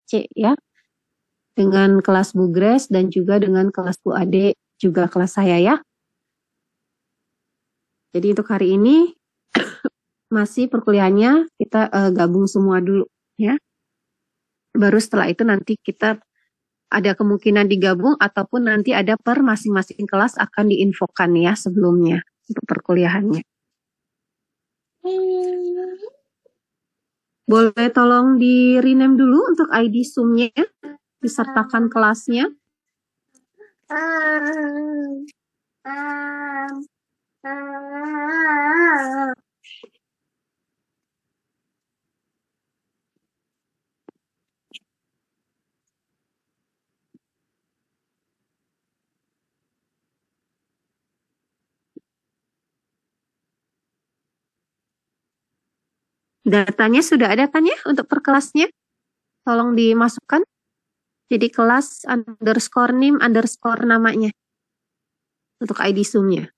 C ya. Dengan kelas Bu Grace dan juga dengan kelas Bu Ade, juga kelas saya ya. Jadi untuk hari ini masih perkuliahannya kita gabung semua dulu ya. Baru setelah itu nanti kita ada kemungkinan digabung ataupun nanti ada per masing-masing kelas akan diinfokan ya sebelumnya untuk perkuliahannya. Boleh tolong di rename dulu untuk ID Zoom-nya, disertakan kelasnya. Datanya sudah ada kan ya untuk per kelasnya? Tolong dimasukkan. Jadi kelas underscore name underscore namanya untuk ID Zoom-nya.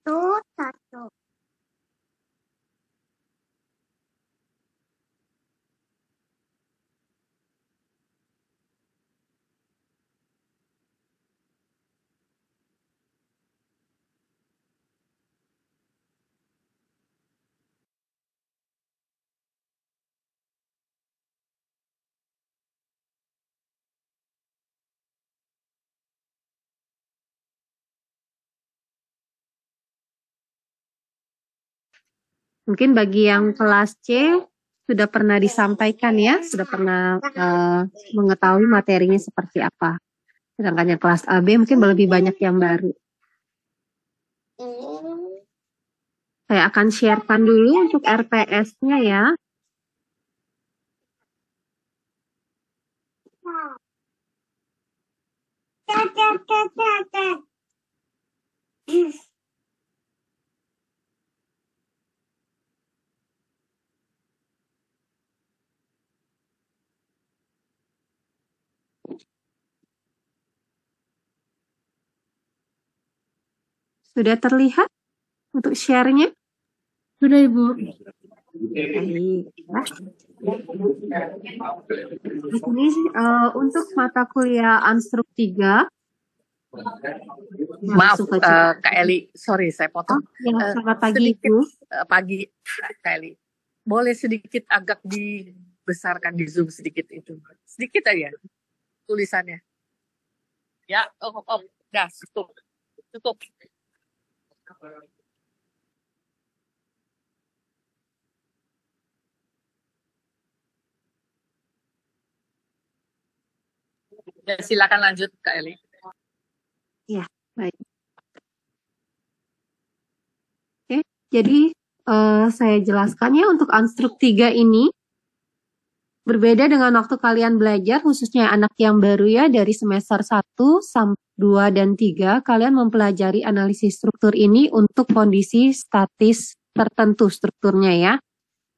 Satu. Mungkin bagi yang kelas C sudah pernah disampaikan ya, sudah pernah mengetahui materinya seperti apa. Sedangkan yang kelas AB mungkin lebih banyak yang baru. Saya akan sharekan dulu untuk RPS-nya ya. Sudah terlihat untuk share-nya? Sudah, Ibu. Baik. Di sini untuk mata kuliah Anstruk 3. Maaf, Kak Eli, sorry saya potong. Ya, selamat pagi, sedikit, Bu. Pagi, Kak Eli. Boleh sedikit agak dibesarkan di Zoom sedikit itu. Sedikit aja tulisannya. Ya, udah cukup. Cukup. Ya, silakan lanjut, Kak Eli. Ya, baik. Oke, jadi saya jelaskan ya untuk Anstruk 3 ini. Berbeda dengan waktu kalian belajar, khususnya anak yang baru ya, dari semester 1, 2, dan 3, kalian mempelajari analisis struktur ini untuk kondisi statis tertentu strukturnya ya.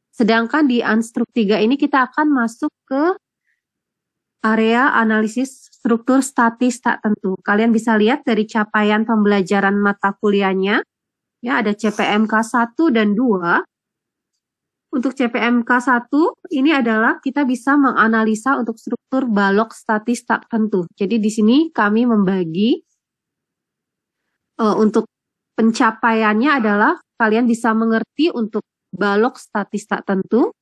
Sedangkan di Unstruk 3 ini kita akan masuk ke area analisis struktur statis tak tentu. Kalian bisa lihat dari capaian pembelajaran mata kuliahnya, ya ada CPMK 1 dan 2. Untuk CPMK 1, ini adalah kita bisa menganalisa untuk struktur balok statis tak tentu. Jadi di sini kami membagi untuk pencapaiannya adalah kalian bisa mengerti untuk balok statis tak tentu.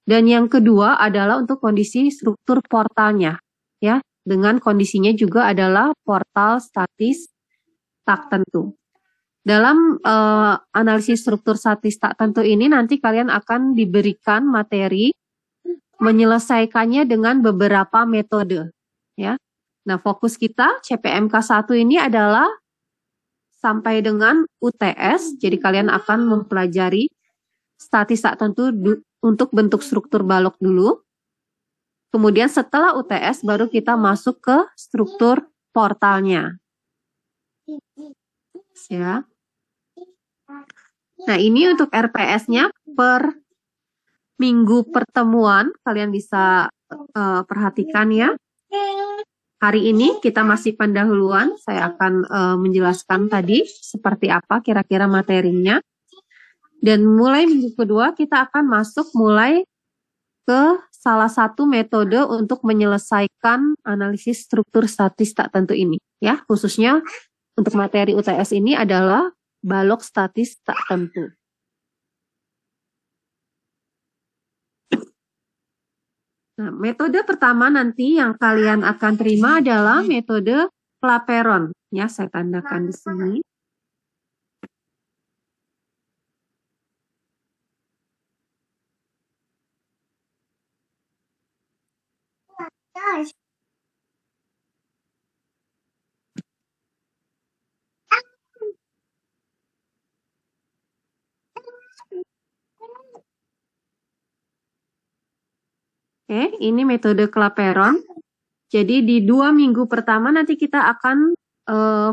Dan yang kedua adalah untuk kondisi struktur portalnya. Ya, dengan kondisinya juga adalah portal statis tak tentu. Dalam analisis struktur statis tak tentu ini nanti kalian akan diberikan materi menyelesaikannya dengan beberapa metode. Ya. Nah, fokus kita CPMK 1 ini adalah sampai dengan UTS. Jadi kalian akan mempelajari statis tak tentu untuk bentuk struktur balok dulu. Kemudian setelah UTS baru kita masuk ke struktur portalnya. Ya. Nah, ini untuk RPS-nya per minggu pertemuan, kalian bisa perhatikan ya. Hari ini kita masih pendahuluan, saya akan menjelaskan tadi seperti apa kira-kira materinya. Dan mulai minggu kedua kita akan masuk mulai ke salah satu metode untuk menyelesaikan analisis struktur statis tak tentu ini. Ya, khususnya untuk materi UTS ini adalah balok statis tak tentu. Nah, metode pertama nanti yang kalian akan terima adalah metode Clapeyron. Ya, saya tandakan di sini. Oke, ini metode Clapeyron. Jadi di 2 minggu pertama nanti kita akan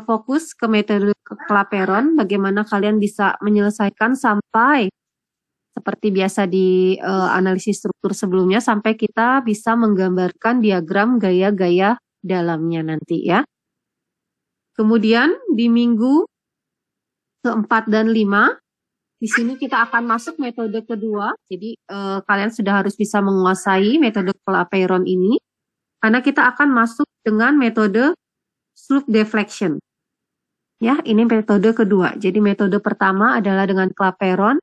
fokus ke metode Clapeyron, bagaimana kalian bisa menyelesaikan sampai seperti biasa di analisis struktur sebelumnya, sampai kita bisa menggambarkan diagram gaya-gaya dalamnya nanti ya. Kemudian di minggu keempat dan 5, di sini kita akan masuk metode kedua. Jadi kalian sudah harus bisa menguasai metode Clapeyron ini, karena kita akan masuk dengan metode slope deflection. Ya, ini metode kedua. Jadi metode pertama adalah dengan Clapeyron,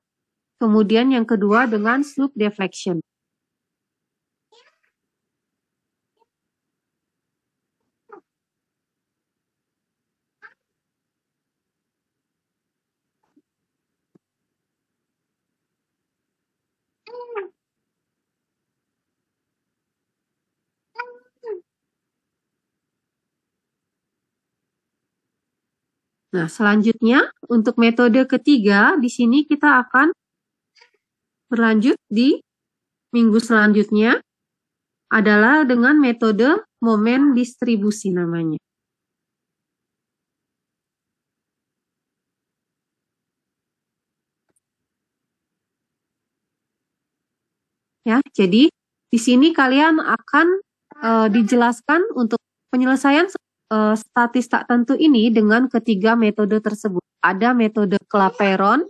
kemudian yang kedua dengan slope deflection. Nah, selanjutnya untuk metode ketiga, di sini kita akan berlanjut di minggu selanjutnya adalah dengan metode momen distribusi namanya. Ya, jadi di sini kalian akan dijelaskan untuk penyelesaian statis tak tentu ini dengan ketiga metode tersebut. Ada metode Clapeyron,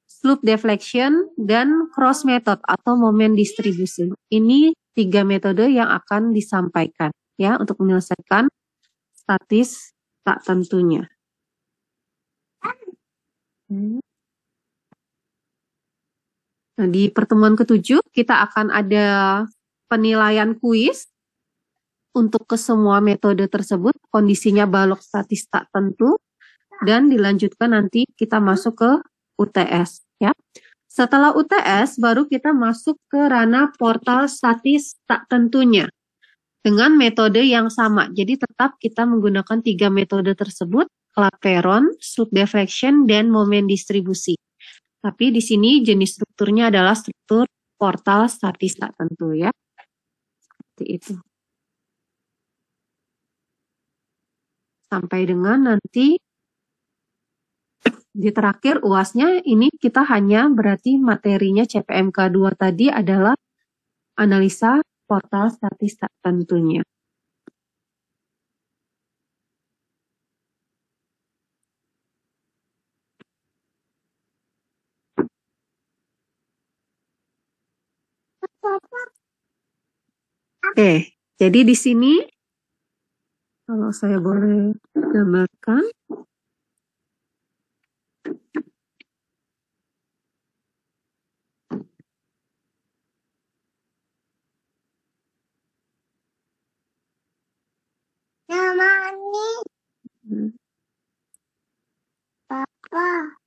slope deflection, dan cross method atau momen distribusi. Ini 3 metode yang akan disampaikan ya untuk menyelesaikan statis tak tentunya. Nah, di pertemuan ke-7 kita akan ada penilaian kuis untuk ke semua metode tersebut, kondisinya balok statis tak tentu, dan dilanjutkan nanti kita masuk ke UTS. Ya. Setelah UTS, baru kita masuk ke ranah portal statis tak tentunya dengan metode yang sama. Jadi tetap kita menggunakan 3 metode tersebut, Clapeyron, slope deflection, dan momen distribusi. Tapi di sini jenis strukturnya adalah struktur portal statis tak tentu ya. Seperti itu. Sampai dengan nanti di terakhir UASnya ini kita hanya berarti materinya CPMK 2 tadi adalah analisa portal statistik tentunya. Oke, jadi di sini kalau saya boleh gambarkan. Hmm. Papa.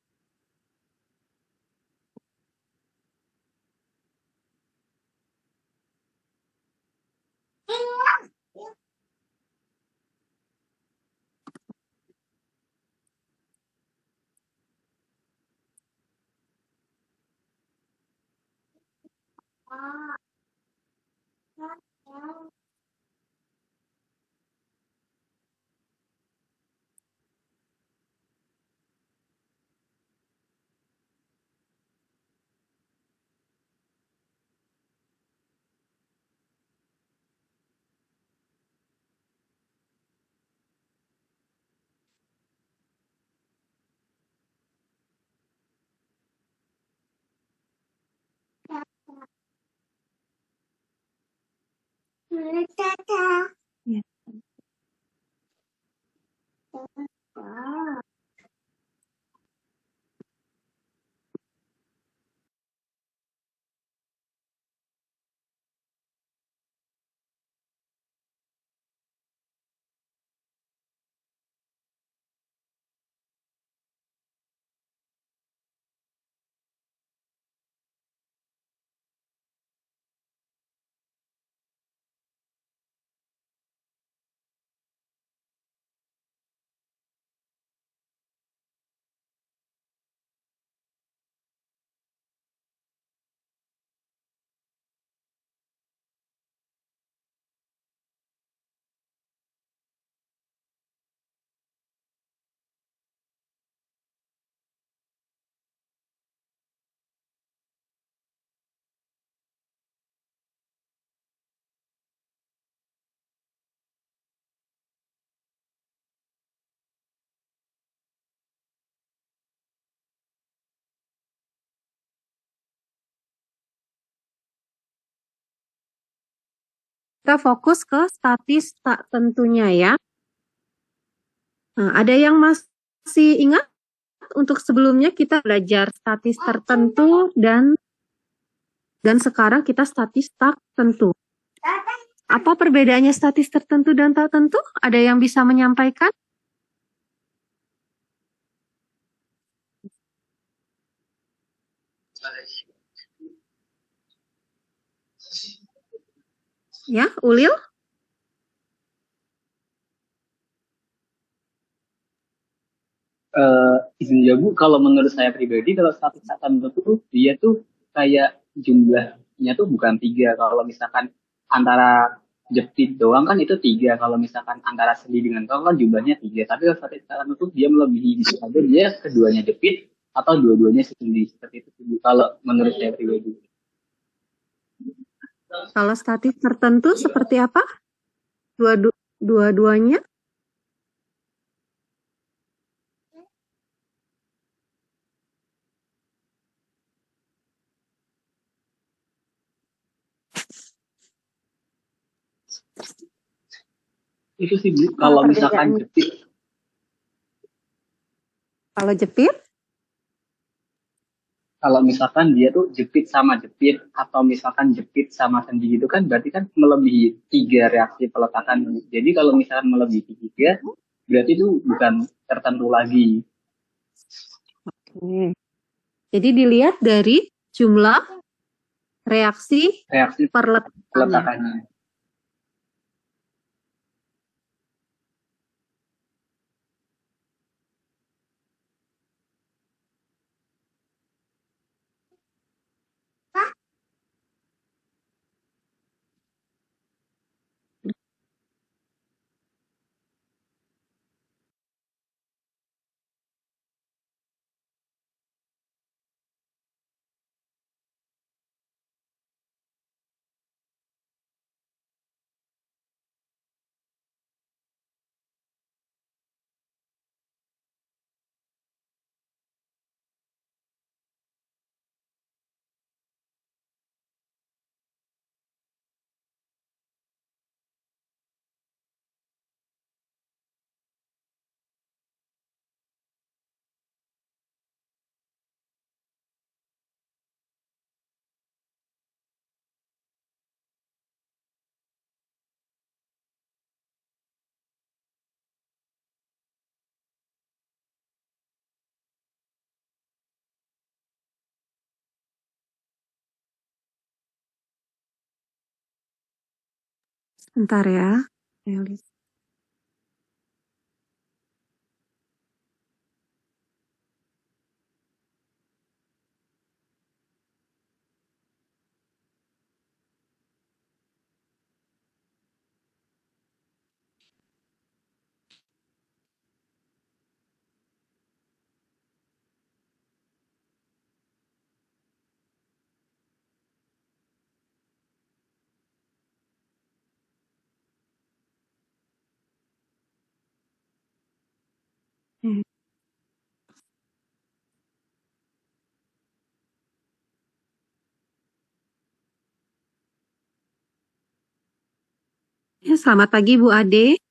Ya. Kita fokus ke statis tak tentunya ya. Nah, ada yang masih ingat untuk sebelumnya kita belajar statis tertentu dan sekarang kita statis tak tentu. Apa perbedaannya statis tertentu dan tak tentu? Ada yang bisa menyampaikan? Ya, Ulil? Izin ya Bu, kalau menurut saya pribadi, kalau status tertentu tuh dia tuh kayak jumlahnya tuh bukan 3. Kalau misalkan antara jepit doang kan itu 3. Kalau misalkan antara sendi dengan tol kan jumlahnya 3. Tapi kalau status tertentu tuh dia melebihi, bisa aja dia keduanya jepit atau dua-duanya sendi. Seperti itu Bu, kalau menurut saya pribadi. Kalau statis tertentu seperti apa? Dua-duanya? Itu sih Bu, kalau misalkan jepit. Kalau jepit? Kalau misalkan dia tuh jepit sama jepit atau misalkan jepit sama sendi itu kan berarti kan melebihi 3 reaksi peletakan. Jadi kalau misalkan melebihi 3 berarti itu bukan tertentu lagi. Oke. Jadi dilihat dari jumlah reaksi peletakannya. Bentar ya. Saya lihat. Hmm. Ya, selamat pagi Bu Ade.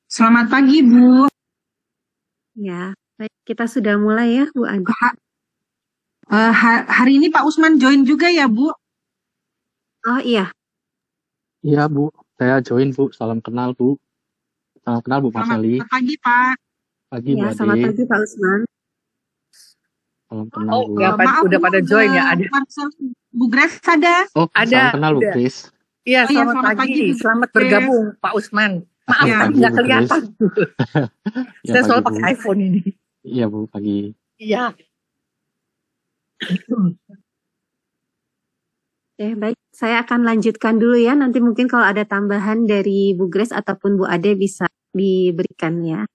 Selamat pagi, Bu. Ya, baik, kita sudah mulai ya Bu Ade. Hari ini Pak Usman join juga ya, Bu? Oh iya, Iya Bu, saya join Bu. Salam kenal Bu. Salam kenal Bu Selamat Marceli. pagi, Pak. Pagi Bu ya selamat Ade. pagi Pak Usman. Salam kenal Oh, Bu. ya, Maaf, udah Bu, pada join ya, ada. Marcel, Bu Grace ada? Oh, Ada, salam kenal Bu ada. Grace. Iya, Oh iya, selamat selamat pagi, pagi. Bu Selamat Grace. bergabung, Pak Usman. Maaf Oke, tadi pagi nggak Bu Grace. kelihatan. Ya Saya pagi soal Bu. pakai iPhone ini. Iya Bu, pagi. Iya. Baik, saya akan lanjutkan dulu ya. Nanti mungkin kalau ada tambahan dari Bu Grace ataupun Bu Ade bisa diberikan ya.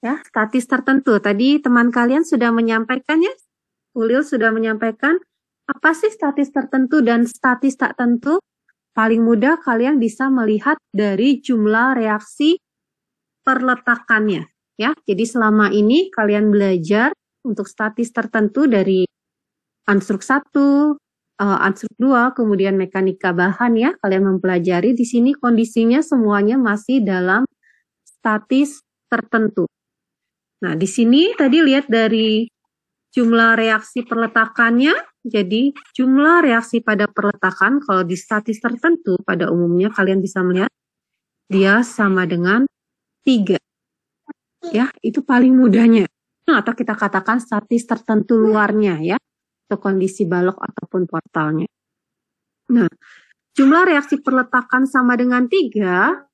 Ya, statis tertentu. Tadi teman kalian sudah menyampaikannya. Ulil sudah menyampaikan apa sih statis tertentu dan statis tak tentu. Paling mudah kalian bisa melihat dari jumlah reaksi perletakannya. Ya, jadi selama ini kalian belajar untuk statis tertentu dari Ansruk 1, Ansruk 2, kemudian mekanika bahan ya. Kalian mempelajari di sini kondisinya semuanya masih dalam statis tertentu. Nah, di sini tadi lihat dari jumlah reaksi perletakannya, jadi jumlah reaksi pada perletakan kalau di statis tertentu pada umumnya kalian bisa melihat dia sama dengan 3. Ya, itu paling mudahnya. Atau kita katakan statis tertentu luarnya ya, atau kondisi balok ataupun portalnya. Nah, jumlah reaksi perletakan sama dengan 3,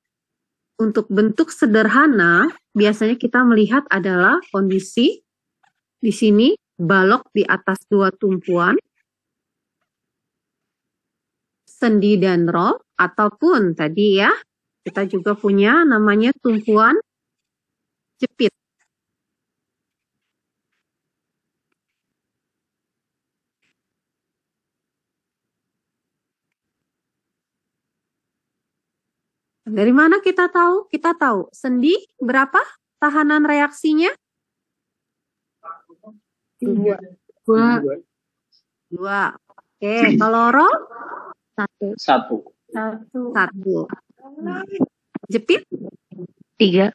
untuk bentuk sederhana, biasanya kita melihat adalah kondisi di sini balok di atas 2 tumpuan, sendi dan roll, ataupun tadi ya, kita juga punya namanya tumpuan jepit. Dari mana kita tahu? Kita tahu sendi berapa tahanan reaksinya? 2. 2. Oke, kalau roll? 1. 1. Jepit? 3.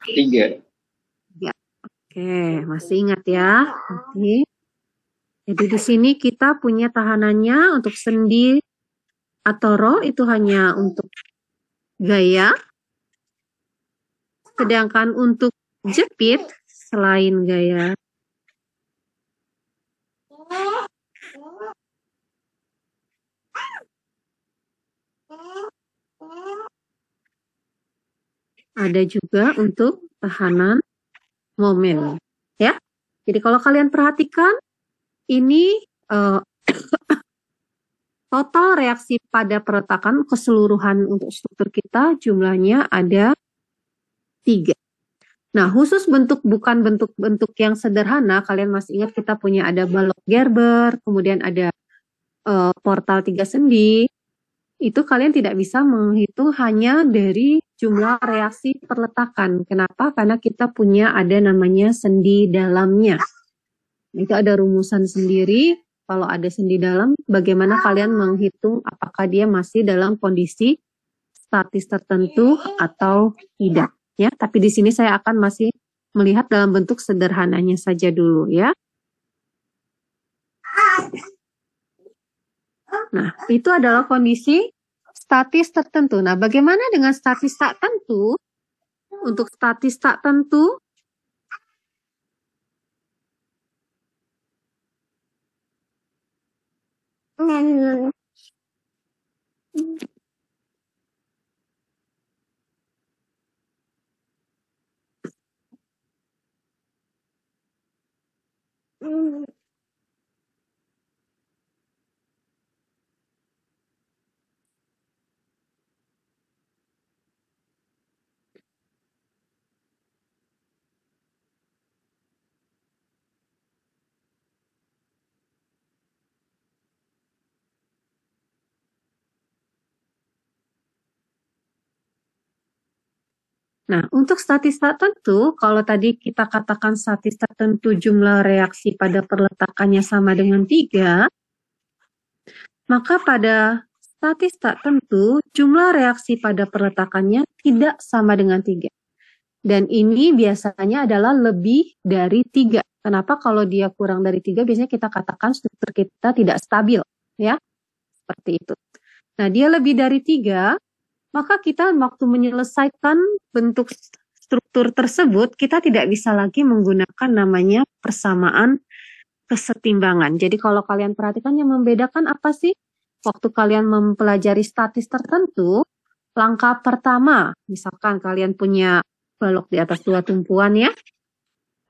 Oke, masih ingat ya? Oke. Jadi di sini kita punya tahanannya untuk sendi atau roll itu hanya untuk gaya. Sedangkan untuk jepit selain gaya ada juga untuk tahanan momen. Ya. Jadi kalau kalian perhatikan ini total reaksi pada perletakan keseluruhan untuk struktur kita jumlahnya ada 3. Nah, khusus bukan bentuk-bentuk yang sederhana, kalian masih ingat kita punya ada balok Gerber, kemudian ada portal 3 sendi, itu kalian tidak bisa menghitung hanya dari jumlah reaksi perletakan. Kenapa? Karena kita punya ada namanya sendi dalamnya. Itu ada rumusan sendiri. Kalau ada sendi dalam, bagaimana kalian menghitung apakah dia masih dalam kondisi statis tertentu atau tidak. Ya, tapi di sini saya akan masih melihat dalam bentuk sederhananya saja dulu ya. Nah, itu adalah kondisi statis tertentu. Nah, bagaimana dengan statis tak tentu? Untuk statis tak tentu, nah, untuk statis tertentu, kalau tadi kita katakan statis tertentu jumlah reaksi pada perletakannya sama dengan 3, maka pada statis tertentu jumlah reaksi pada perletakannya tidak sama dengan 3. Dan ini biasanya adalah lebih dari 3. Kenapa? Kalau dia kurang dari 3, biasanya kita katakan struktur kita tidak stabil. Ya, seperti itu. Nah, dia lebih dari 3, maka kita waktu menyelesaikan bentuk struktur tersebut, kita tidak bisa lagi menggunakan namanya persamaan kesetimbangan. Jadi kalau kalian perhatikan yang membedakan apa sih? Waktu kalian mempelajari statis tertentu, langkah pertama, misalkan kalian punya balok di atas 2 tumpuan ya,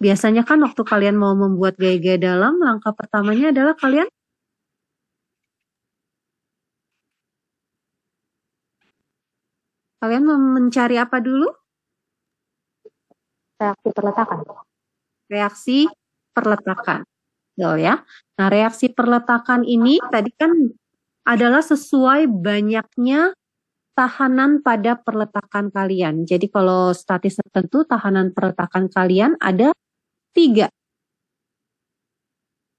biasanya kan waktu kalian mau membuat gaya-gaya dalam, langkah pertamanya adalah kalian mencari apa dulu? Reaksi perletakan. Reaksi perletakan. Betul ya. Nah, reaksi perletakan ini tadi kan adalah sesuai banyaknya tahanan pada perletakan kalian. Jadi kalau statis tertentu, tahanan perletakan kalian ada 3.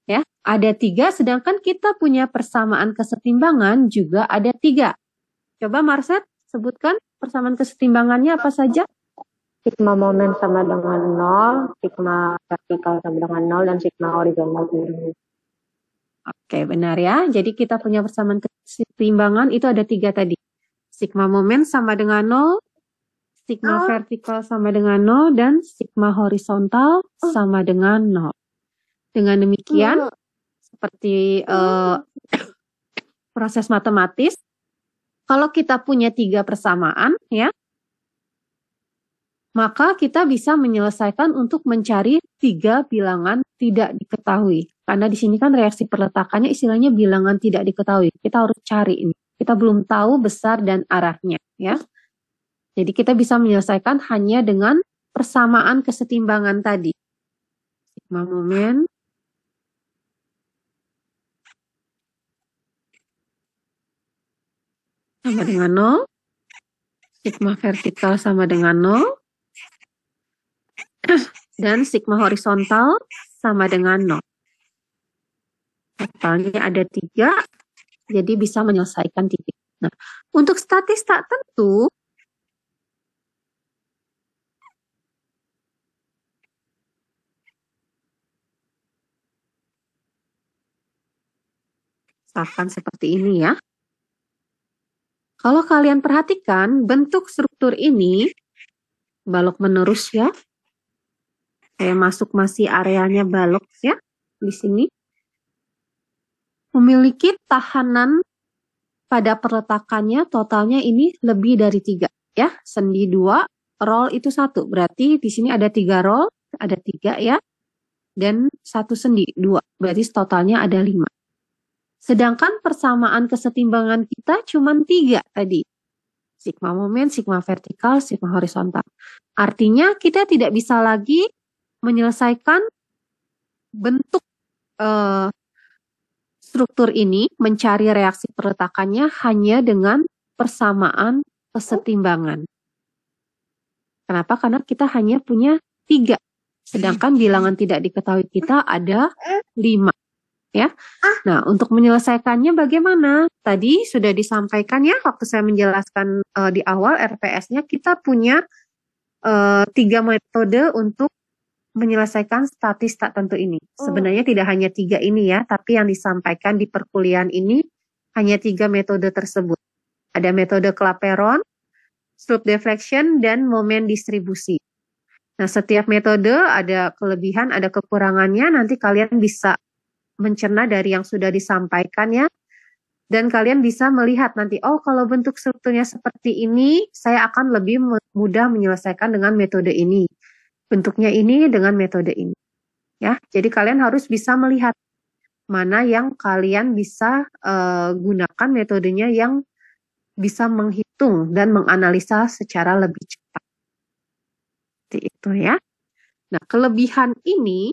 Ya, ada 3, sedangkan kita punya persamaan kesetimbangan juga ada 3. Coba Marset, sebutkan persamaan kesetimbangannya apa saja? Sigma momen sama dengan 0, sigma vertikal sama dengan 0, dan sigma horizontal sama dengan 0. Oke, benar ya. Jadi kita punya persamaan kesetimbangan itu ada 3 tadi. Sigma momen sama dengan 0, sigma vertikal sama dengan 0, dan sigma horizontal sama dengan 0. Dengan demikian, seperti proses matematis, kalau kita punya 3 persamaan, ya, maka kita bisa menyelesaikan untuk mencari 3 bilangan tidak diketahui. Karena di sini kan reaksi perletakannya istilahnya bilangan tidak diketahui. Kita harus cari ini. Kita belum tahu besar dan arahnya, ya. Jadi kita bisa menyelesaikan hanya dengan persamaan kesetimbangan tadi. Sigma momen sama dengan 0, sigma vertikal sama dengan 0, dan sigma horizontal sama dengan 0. Totalnya ada 3, jadi bisa menyelesaikan titik. Nah, untuk statis tak tentu, misalkan seperti ini ya. Kalau kalian perhatikan bentuk struktur ini, balok menerus ya. Saya masih areanya balok ya, di sini. Memiliki tahanan pada perletakannya totalnya ini lebih dari 3 ya. Sendi 2, roll itu 1. Berarti di sini ada 3 roll, ada 3 ya. Dan 1 sendi 2. Berarti totalnya ada 5. Sedangkan persamaan kesetimbangan kita cuma 3 tadi. Sigma momen, sigma vertikal, sigma horizontal. Artinya kita tidak bisa lagi menyelesaikan bentuk struktur ini, mencari reaksi perletakannya hanya dengan persamaan kesetimbangan. Kenapa? Karena kita hanya punya 3. Sedangkan bilangan tidak diketahui kita ada 5. Ya. Nah, untuk menyelesaikannya bagaimana? Tadi sudah disampaikan ya, waktu saya menjelaskan di awal RPS-nya, kita punya 3 metode untuk menyelesaikan statis tak tentu ini. Sebenarnya tidak hanya 3 ini ya, tapi yang disampaikan di perkuliahan ini hanya 3 metode tersebut. Ada metode Clapeyron, slope deflection, dan momen distribusi. Nah, setiap metode ada kelebihan, ada kekurangannya. Nanti kalian bisa mencerna dari yang sudah disampaikan ya. Dan kalian bisa melihat nanti, oh kalau bentuk strukturnya seperti ini, saya akan lebih mudah menyelesaikan dengan metode ini. Bentuknya ini dengan metode ini. Ya, jadi kalian harus bisa melihat mana yang kalian bisa gunakan metodenya yang bisa menghitung dan menganalisa secara lebih cepat. Seperti itu ya. Nah, kelebihan ini,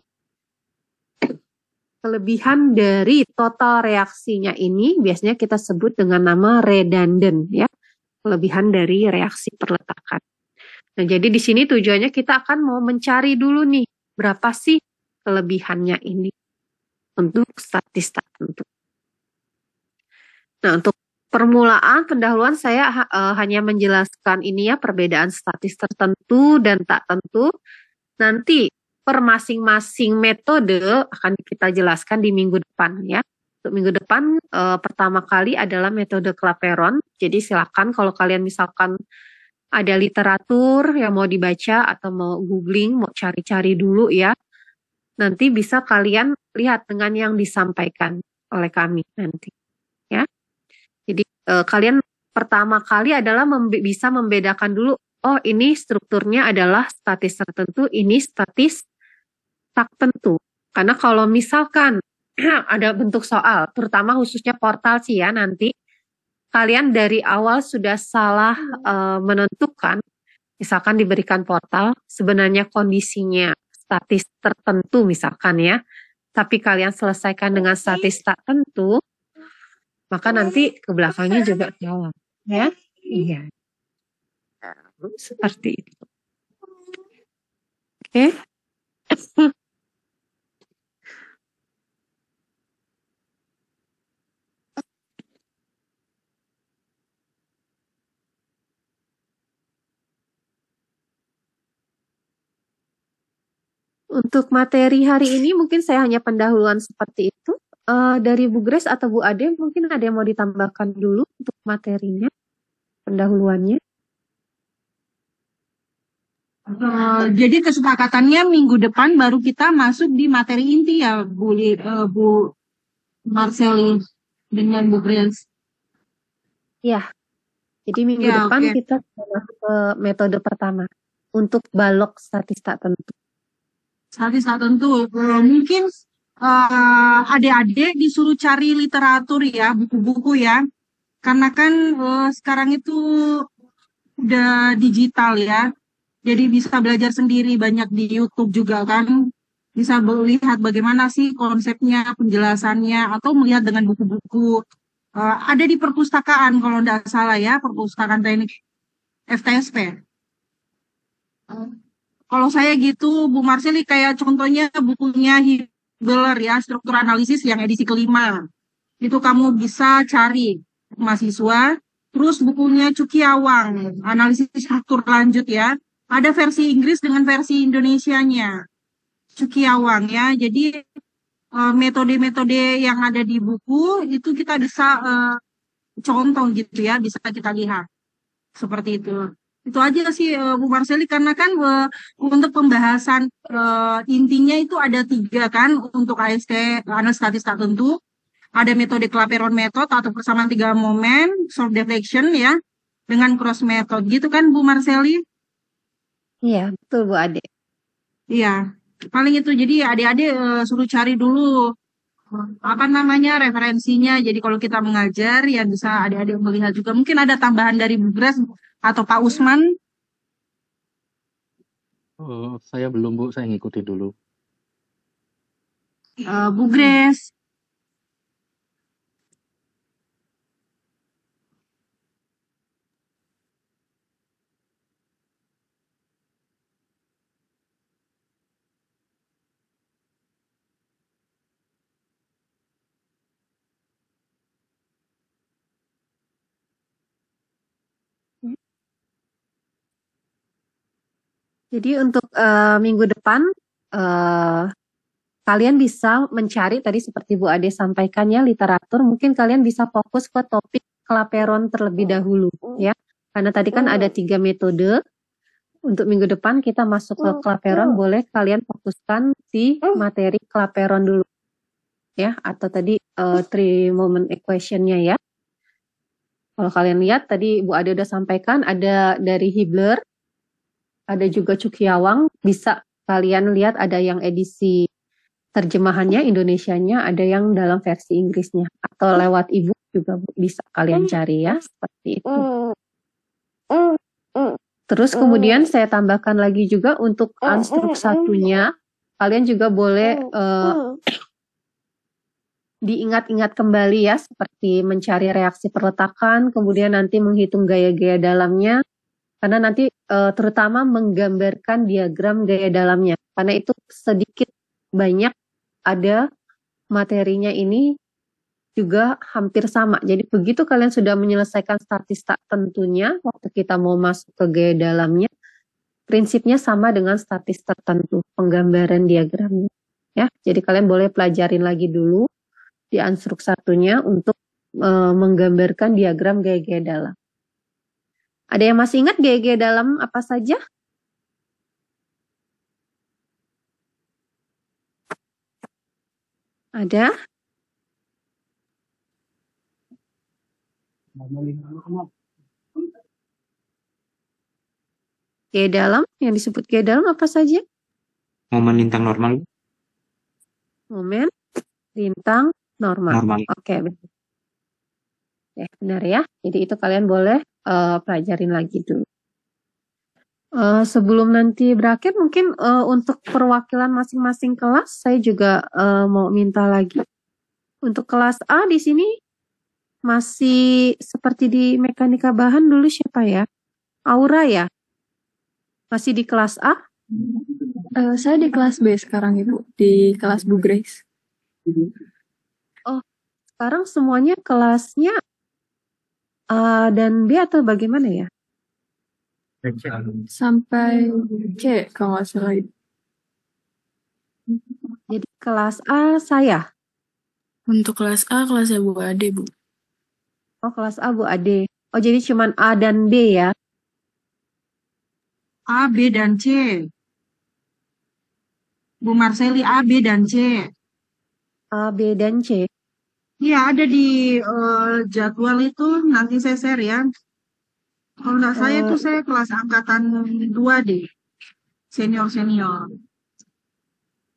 kelebihan dari total reaksinya ini biasanya kita sebut dengan nama redundant ya. Kelebihan dari reaksi perletakan. Nah, jadi di sini tujuannya kita akan mau mencari dulu nih, berapa sih kelebihannya ini untuk statis tak tentu. Nah, untuk permulaan pendahuluan saya hanya menjelaskan ini ya, perbedaan statis tertentu dan tak tentu. Nanti per masing-masing metode akan kita jelaskan di minggu depan ya. Untuk minggu depan pertama kali adalah metode Clapeyron. Jadi silakan kalau kalian misalkan ada literatur yang mau dibaca atau mau googling, mau cari-cari dulu ya. Nanti bisa kalian lihat dengan yang disampaikan oleh kami nanti. Ya. Jadi kalian pertama kali adalah bisa membedakan dulu, oh ini strukturnya adalah statis tertentu, ini statis tak tentu. Karena kalau misalkan ada bentuk soal, terutama khususnya portal sih ya nanti, kalian dari awal sudah salah menentukan, misalkan diberikan portal, sebenarnya kondisinya statis tertentu misalkan ya, tapi kalian selesaikan dengan statis tak tentu, maka nanti ke belakangnya juga salah. Ya? Iya. Seperti itu. Oke. Untuk materi hari ini mungkin saya hanya pendahuluan seperti itu. Dari Bu Grace atau Bu Ade mungkin ada yang mau ditambahkan dulu untuk materinya, pendahuluannya. Jadi kesepakatannya minggu depan baru kita masuk di materi inti ya Bu Marceli dengan Bu Grace. Ya, jadi minggu Ya, depan oke. kita masuk ke metode pertama untuk balok statis tak tentu. Statis tak tentu. Mungkin adik-adik disuruh cari literatur ya, buku-buku ya. Karena kan sekarang itu udah digital ya. Jadi bisa belajar sendiri, banyak di YouTube juga kan. Bisa melihat bagaimana sih konsepnya, penjelasannya, atau melihat dengan buku-buku. Ada di perpustakaan kalau tidak salah ya, perpustakaan teknik FTSP. Kalau saya gitu, Bu Marceli kayak contohnya bukunya Hibbeler ya, struktur analisis yang edisi kelima. Itu kamu bisa cari mahasiswa. Terus bukunya Cukiawang, analisis struktur lanjut ya. Ada versi Inggris dengan versi Indonesianya. Cukiawang ya. Jadi metode-metode yang ada di buku itu kita bisa contoh gitu ya, bisa kita lihat. Seperti itu. Itu aja sih Bu Marceli, karena kan untuk pembahasan intinya itu ada 3 kan untuk AST, analis statis tak tentu. Ada metode Clapeyron method atau persamaan 3 momen, self deflection ya, dengan cross method gitu kan Bu Marceli? Iya, betul Bu Ade. Iya, paling itu. Jadi adik-adik suruh cari dulu apa namanya referensinya. Jadi kalau kita mengajar ya bisa adik-adik melihat juga. Mungkin ada tambahan dari Bu Grace atau Pak Usman. Saya belum, Bu. Saya ngikutin dulu. Bu Grace. Jadi untuk minggu depan kalian bisa mencari tadi seperti Bu Ade sampaikan ya literatur. Mungkin kalian bisa fokus ke topik kelaperon terlebih dahulu ya. Karena tadi kan ada 3 metode. Untuk minggu depan kita masuk ke kelaperon, boleh kalian fokuskan di materi kelaperon dulu ya. Atau tadi 3 moment equation-nya ya. Kalau kalian lihat tadi Bu Ade udah sampaikan ada dari Hibbeler, ada juga Cukiawang, bisa kalian lihat ada yang edisi terjemahannya Indonesianya, ada yang dalam versi Inggrisnya atau lewat e-book juga bisa kalian cari ya, seperti itu. Terus kemudian saya tambahkan lagi juga untuk unstruk satunya, kalian juga boleh diingat-ingat kembali ya, seperti mencari reaksi perletakan, kemudian nanti menghitung gaya-gaya dalamnya, karena nanti terutama menggambarkan diagram gaya dalamnya, karena itu sedikit banyak ada materinya ini juga hampir sama. Jadi begitu kalian sudah menyelesaikan statistik tentunya, waktu kita mau masuk ke gaya dalamnya, prinsipnya sama dengan statistik tertentu, penggambaran diagramnya. Ya, jadi kalian boleh pelajarin lagi dulu di unstruk satunya untuk menggambarkan diagram gaya-gaya dalam. Ada yang masih ingat gaya-gaya dalam apa saja? Ada? Gaya dalam, yang disebut gaya dalam apa saja? Momen lintang normal. Momen lintang normal. Oke, benar. Ya, benar ya. Jadi itu kalian boleh pelajarin lagi dulu. Sebelum nanti berakhir, mungkin untuk perwakilan masing-masing kelas, saya juga mau minta lagi. Untuk kelas A di sini masih seperti di mekanika bahan dulu siapa ya? Aura ya? Masih di kelas A? Saya di kelas B sekarang Ibu, di kelas Bu Grace. Oh, sekarang semuanya kelasnya A dan B atau bagaimana ya? Sampai C kalau nggak salah. Jadi kelas A saya. Untuk kelas A, kelasnya Bu Ade, Bu. Oh, kelas A Bu Ade. Oh, jadi cuman A dan B ya? A, B, dan C. Bu Marseli A, B, dan C. A, B, dan C. Iya, ada di jadwal itu, nanti saya share ya. Kalau nggak saya itu saya kelas angkatan 2 deh. Senior-senior.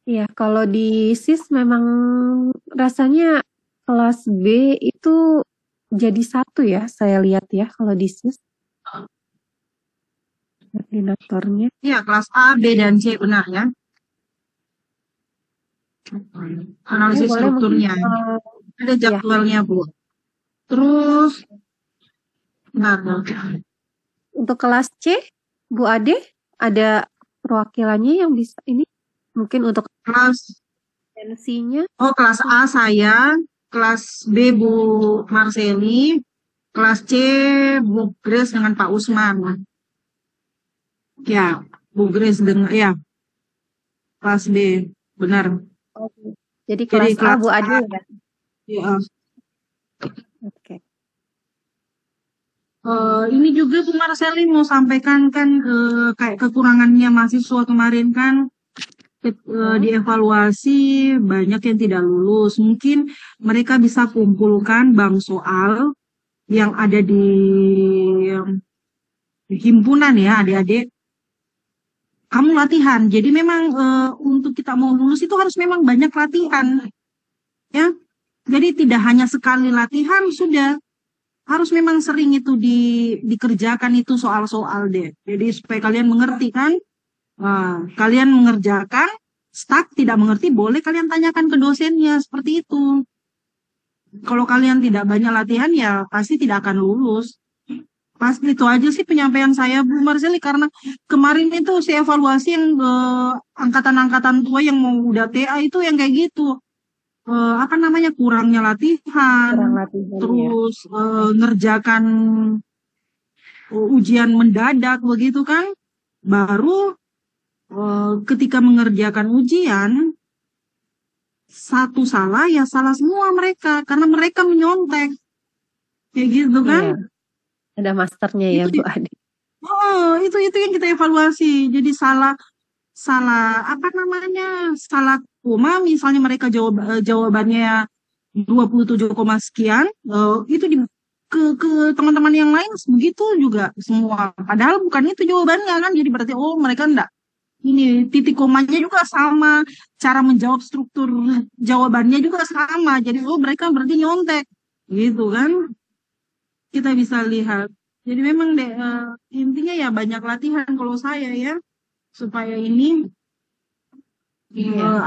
Iya, kalau di SIS memang rasanya kelas B itu jadi 1 ya, saya lihat ya kalau di SIS. Koordinatornya. Iya, kelas A, B, dan C benar ya. Analisis boleh strukturnya. Ada jadwalnya, Bu. Terus, bentar, Bu. Untuk kelas C, Bu Ade, ada perwakilannya yang bisa ini? Mungkin untuk kelas tensinya. Oh, kelas A saya, kelas B Bu Marseli, kelas C Bu Grace dengan Pak Usman. Ya, Bu Grace dengan ya. Kelas B, benar. Jadi kelas A Bu Ade ya. Iya. Oke. Ini juga Bu Marseli mau sampaikan kan kayak kekurangannya mahasiswa kemarin kan dievaluasi banyak yang tidak lulus. Mungkin mereka bisa kumpulkan bank soal yang ada di himpunan ya adik-adik. Kamu latihan. Jadi memang untuk kita mau lulus itu harus memang banyak latihan. ya. Jadi tidak hanya sekali latihan sudah, harus memang sering itu dikerjakan itu soal-soal deh. Jadi supaya kalian mengerti kan. Nah, kalian mengerjakan, stuck tidak mengerti, boleh kalian tanyakan ke dosennya seperti itu. Kalau kalian tidak banyak latihan ya pasti tidak akan lulus. Pasti itu aja sih penyampaian saya Bu Marseli, karena kemarin itu saya evaluasi yang angkatan-angkatan tua yang mau udah TA itu yang kayak gitu. Apa namanya, kurangnya latihan, Kurang latihan ya. terus ngerjakan ujian mendadak begitu kan. Baru ketika mengerjakan ujian, satu salah ya salah semua mereka karena mereka menyontek kayak gitu kan. Iya, ada masternya ya Itu Bu Ade. itu yang kita evaluasi. Jadi salah apa namanya, salah koma misalnya mereka jawabannya 27, sekian, itu ke teman-teman yang lain begitu juga semua, padahal bukan itu jawabannya kan. Jadi berarti mereka enggak, ini titik komanya juga sama, cara menjawab struktur jawabannya juga sama, jadi mereka berarti nyontek gitu kan. Kita bisa lihat. Jadi memang deh, intinya ya banyak latihan kalau saya ya, supaya ini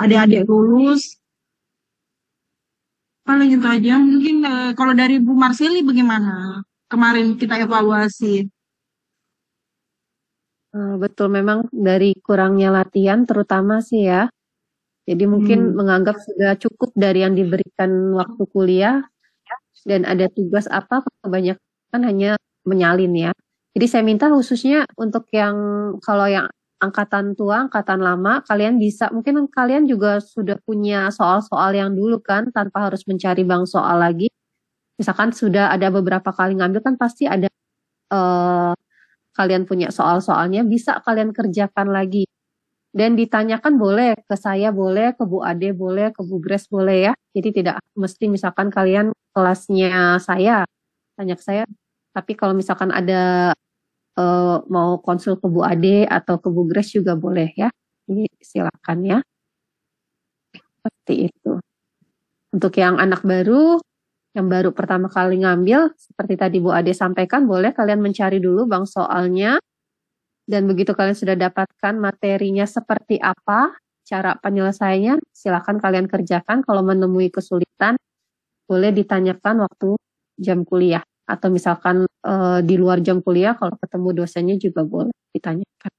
adik-adik lulus. Paling itu aja. Mungkin kalau dari Bu Marseli bagaimana? Kemarin kita evaluasi. Betul, memang dari kurangnya latihan terutama sih ya. Jadi mungkin menganggap sudah cukup dari yang diberikan waktu kuliah dan ada tugas apa kebanyakan hanya menyalin ya. Jadi saya minta khususnya untuk yang kalau yang angkatan tua, angkatan lama, kalian bisa, mungkin kalian juga sudah punya soal-soal yang dulu kan, tanpa harus mencari bank soal lagi. Misalkan sudah ada beberapa kali ngambil kan pasti ada kalian punya soal-soalnya, bisa kalian kerjakan lagi. Dan ditanyakan boleh ke saya, boleh ke Bu Ade, boleh ke Bu Grace, boleh ya. Jadi tidak mesti misalkan kalian kelasnya saya, tanya ke saya. Tapi kalau misalkan ada mau konsul ke Bu Ade atau ke Bu Grace juga boleh ya. Jadi silakan ya. Seperti itu. Untuk yang anak baru, yang baru pertama kali ngambil, seperti tadi Bu Ade sampaikan, boleh kalian mencari dulu bank soalnya. Dan begitu kalian sudah dapatkan materinya seperti apa, cara penyelesaiannya, silakan kalian kerjakan. Kalau menemui kesulitan, boleh ditanyakan waktu jam kuliah. Atau misalkan di luar jam kuliah, kalau ketemu dosennya juga boleh ditanyakan.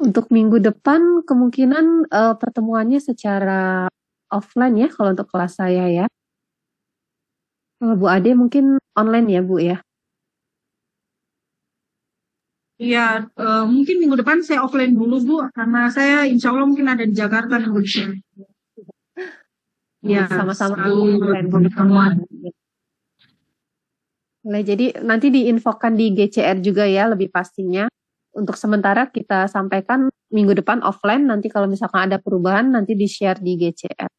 Untuk minggu depan, kemungkinan pertemuannya secara offline ya, kalau untuk kelas saya ya. Kalau Bu Ade mungkin online ya Bu ya? Iya, mungkin minggu depan saya offline dulu Bu, karena saya insya Allah mungkin ada di Jakarta nih Bu. Ya, sama-sama offline pertemuan. Boleh, jadi nanti diinfokan di GCR juga ya lebih pastinya. Untuk sementara kita sampaikan minggu depan offline, nanti kalau misalkan ada perubahan nanti di-share di GCR.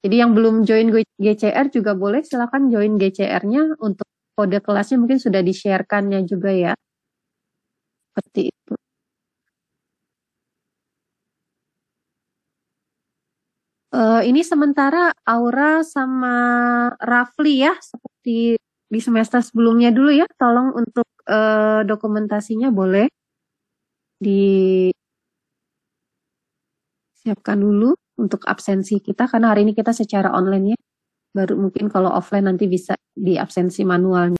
Jadi yang belum join GCR juga boleh silakan join GCR-nya, untuk kode kelasnya mungkin sudah di-share-kannya juga ya. Seperti itu. Ini sementara Aura sama Rafli ya, seperti di semester sebelumnya dulu ya. Tolong untuk dokumentasinya boleh disiapkan dulu untuk absensi kita, karena hari ini kita secara online ya. Baru mungkin kalau offline nanti bisa di absensi manualnya.